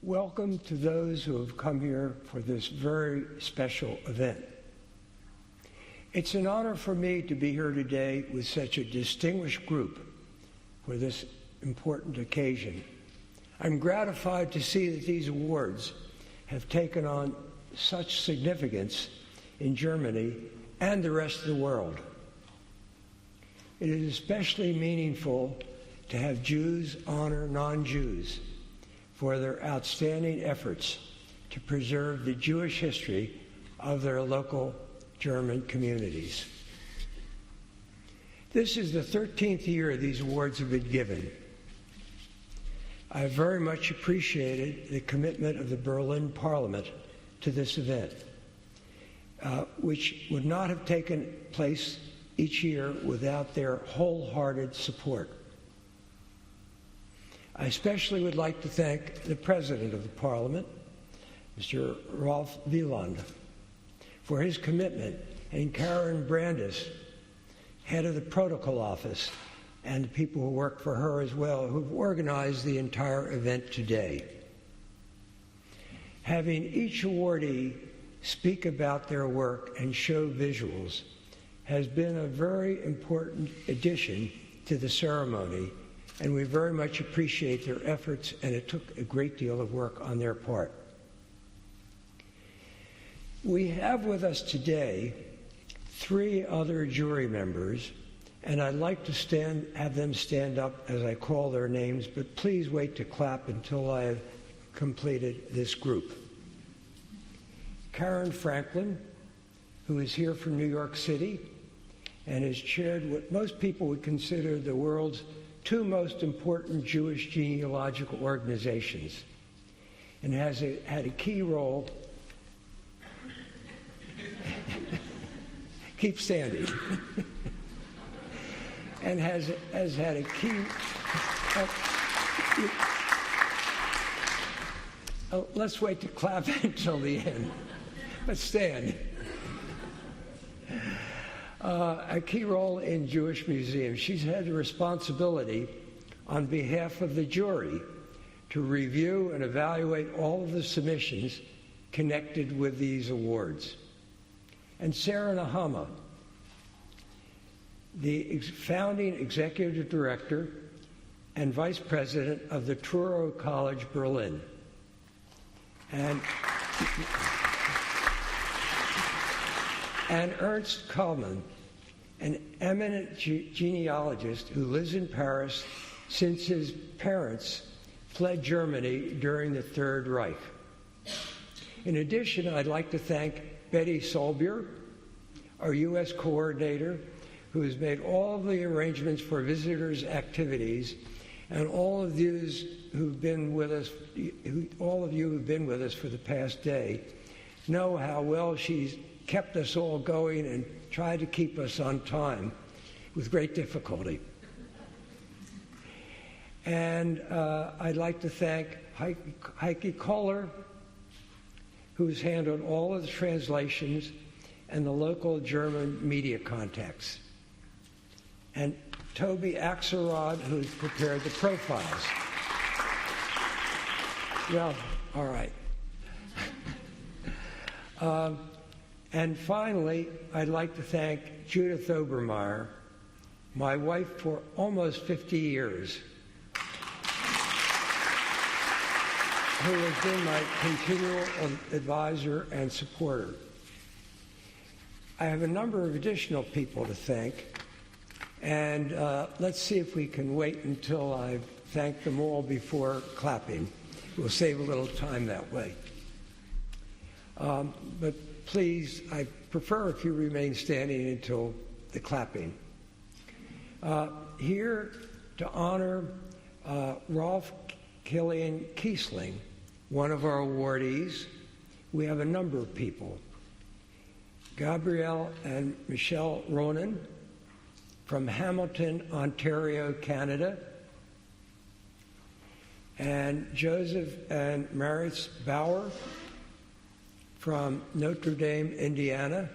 Welcome to those who have come here for this very special event. It's an honor for me to be here today with such a distinguished group for this important occasion. I'm gratified to see that these awards have taken on such significance in Germany and the rest of the world. It is especially meaningful to have Jews honor non-Jews for their outstanding efforts to preserve the Jewish history of their local German communities. This is the 13th year these awards have been given. I very much appreciated the commitment of the Berlin Parliament to this event, which would not have taken place each year without their wholehearted support. I especially would like to thank the President of the Parliament, Mr. Rolf Wieland, for his commitment, and Karen Brandis, head of the Protocol Office, and the people who work for her as well, who've organized the entire event today. Having each awardee speak about their work and show visuals has been a very important addition to the ceremony, and we very much appreciate their efforts, and it took a great deal of work on their part. We have with us today 3 other jury members, and I'd like to have them stand up as I call their names, but please wait to clap until I have completed this group. Karen Franklin, who is here from New York City and has chaired what most people would consider the world's 2 most important Jewish genealogical organizations, and has had a key role. Keep standing. And has had a key. Let's wait to clap until the end. Let's stand. A key role in Jewish museums. She's had the responsibility on behalf of the jury to review and evaluate all of the submissions connected with these awards. And Sarah Nahama, the founding executive director and vice president of the Truro College Berlin. And Ernst Kuhlmann, an eminent genealogist who lives in Paris since his parents fled Germany during the Third Reich. In addition, I'd like to thank Betty Solbier, our U.S. coordinator, who has made all of the arrangements for visitors' activities, and all of you who've been with us for the past day know how well she's kept us all going and tried to keep us on time with great difficulty. And I'd like to thank Heike Kohler, who's handled all of the translations and the local German media contacts, and Toby Axelrod, who's prepared the profiles. Well, all right. And finally, I'd like to thank Judith Obermayer, my wife for almost 50 years, who has been my continual advisor and supporter. I have a number of additional people to thank, and let's see if we can wait until I've thanked them all before clapping. We'll save a little time that way. But please, I prefer if you remain standing until the clapping. Here to honor Rolf Killian Kiesling, one of our awardees, we have a number of people. Gabrielle and Michelle Ronan from Hamilton, Ontario, Canada, and Joseph and Maritz Bauer from Notre Dame, Indiana,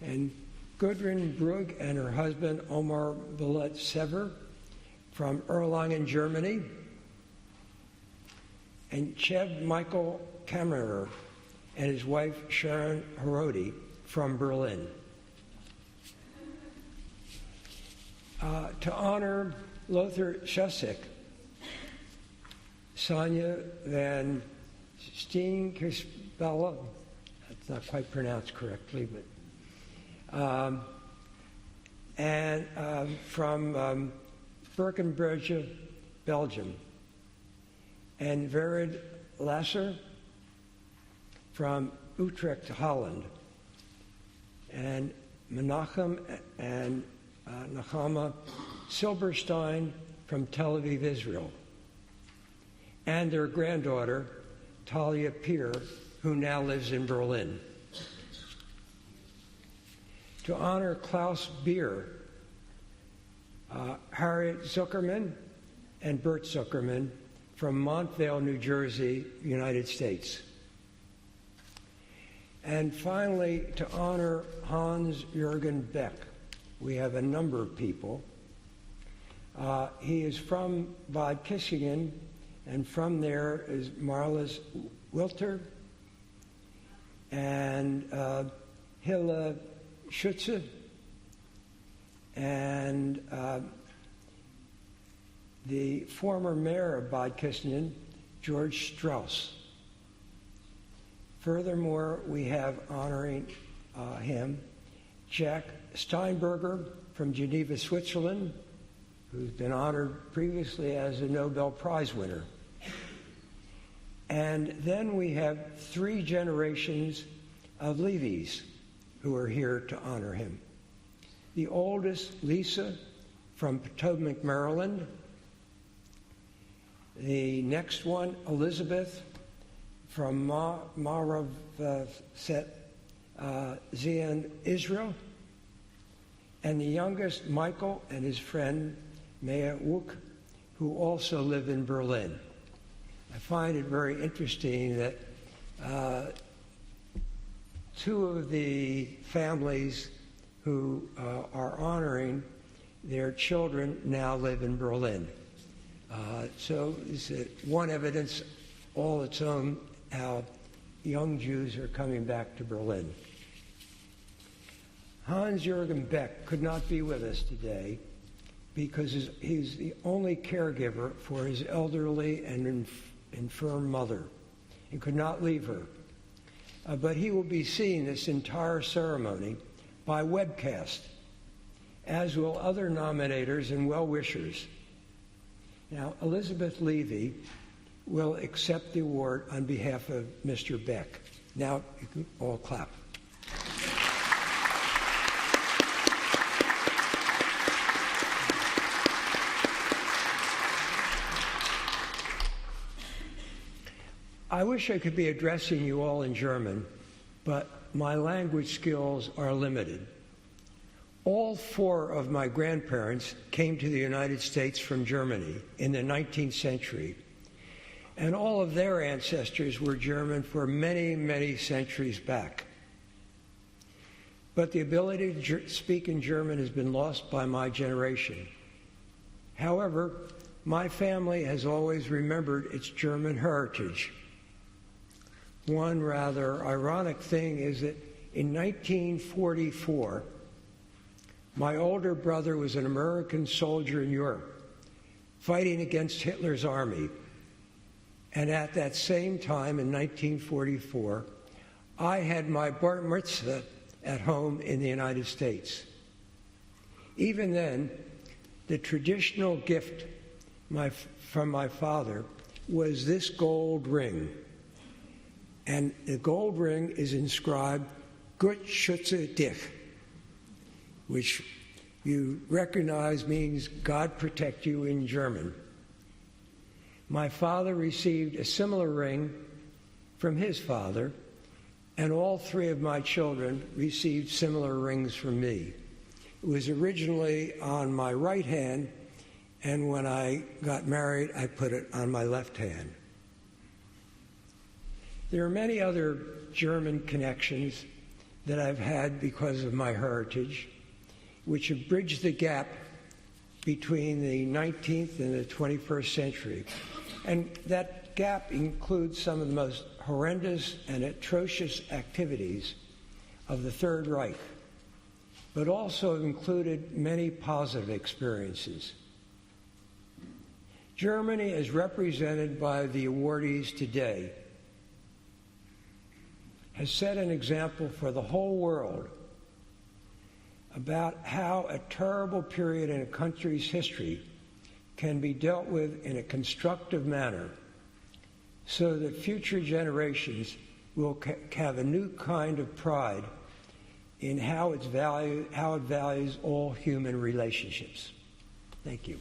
and Gudrun Brugg and her husband Omar Billet Sever from Erlangen, Germany, and Chev Michael Kammerer and his wife Sharon Herodi from Berlin. To honor Lothar Schusek, Sonia Van Steenkersbella, that's not quite pronounced correctly, but and from Berkenbrugge, Belgium, and Vered Lasser from Utrecht, Holland, and Menachem and Nechama Silberstein from Tel Aviv, Israel, and their granddaughter, Talia Peer, who now lives in Berlin. To honor Klaus Beer, Harriet Zuckerman and Bert Zuckerman from Montvale, New Jersey, United States. And finally, to honor Hans-Jürgen Beck, we have a number of people. He is from Bad Kissingen, and from there is Marlis Wilter and Hilla Schutze and the former mayor of Bad Kissingen, George Strauss. Furthermore, we have honoring him Jack Steinberger from Geneva, Switzerland, who's been honored previously as a Nobel Prize winner. And then we have 3 generations of Levies who are here to honor him. The oldest, Lisa, from Potomac, Maryland. The next one, Elizabeth, from Maraset Zion, Israel. And the youngest, Michael, and his friend, Maya Wook, who also live in Berlin. I find it very interesting that 2 of the families who are honoring their children now live in Berlin. So it's one evidence all its own how young Jews are coming back to Berlin. Hans-Jürgen Beck could not be with us today because he's the only caregiver for his elderly and infirm mother and could not leave her. But he will be seeing this entire ceremony by webcast, as will other nominators and well-wishers. Now, Elizabeth Levy will accept the award on behalf of Mr. Beck. Now, you can all clap. I wish I could be addressing you all in German, but my language skills are limited. All 4 of my grandparents came to the United States from Germany in the 19th century, and all of their ancestors were German for many, many centuries back. But the ability to speak in German has been lost by my generation. However, my family has always remembered its German heritage. One rather ironic thing is that in 1944, my older brother was an American soldier in Europe, fighting against Hitler's army. And at that same time, in 1944, I had my bar mitzvah at home in the United States. Even then, the traditional gift from my father was this gold ring. And the gold ring is inscribed, Gott schütze dich, which you recognize means God protect you in German. My father received a similar ring from his father, and all 3 of my children received similar rings from me. It was originally on my right hand, and when I got married, I put it on my left hand. There are many other German connections that I've had because of my heritage, which have bridged the gap between the 19th and the 21st century. And that that gap includes some of the most horrendous and atrocious activities of the Third Reich, but also included many positive experiences. Germany, as represented by the awardees today, has set an example for the whole world about how a terrible period in a country's history can be dealt with in a constructive manner so that future generations will have a new kind of pride in how it values all human relationships. Thank you.